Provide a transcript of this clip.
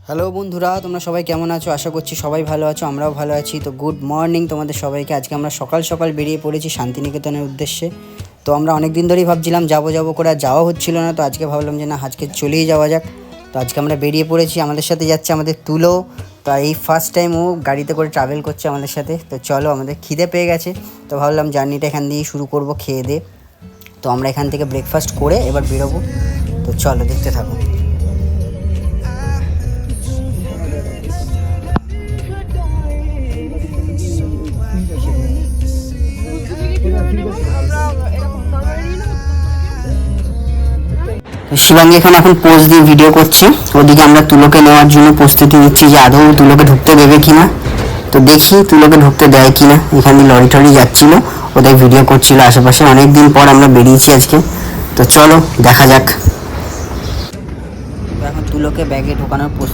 Hello বন্ধুরা, তোমরা সবাই কেমন আছো? আশা করছি সবাই ভালো আছো, আমরাও ভালো আছি। তো গুড মর্নিং তোমাদের সবাইকে। আজকে আমরা সকাল সকাল বেরিয়ে পড়েছি শান্তিনিকেতনের উদ্দেশ্যে। তো আমরা অনেক দিন ধরেই ভাবছিলাম যাবো করে, আর যাওয়া হচ্ছিল না। তো আজকে ভাবলাম যে না, আজকে চলেই যাওয়া যাক। তো আজকে আমরা বেরিয়ে পড়েছি, আমাদের সাথে যাচ্ছে আমাদের তুলো। তো এই ফার্স্ট টাইম ও গাড়িতে করে ট্রাভেল করছে আমাদের সাথে। তো চলো, আমাদের খিদে পেয়ে গেছে, তো ভাবলাম জার্নিটা এখান দিয়েই শুরু করবো খেয়ে দিয়ে। তো আমরা এখান থেকে ব্রেকফাস্ট করে এবার বেরোবো। তো চলো, দেখতে থাকো। শিবাঙ্গী এখানে এখন পোজ দিয়ে ভিডিও করছে, ওদিকে আমরা তুলোকে নেওয়ার জন্য প্রস্তুতি নিচ্ছি যে আদৌ তুলোকে ঢুকতে দেবে কিনা। তো দেখি তুলোকে ঢুকতে দেয় কিনা। এখানে লরি টরি যাচ্ছিল, ওদের ভিডিও করছিল আশেপাশে। অনেক দিন পর আমরা বেরিয়েছি আজকে, তো চলো দেখা যাক। এখন তুলোকে ব্যাগে ঢোকানোর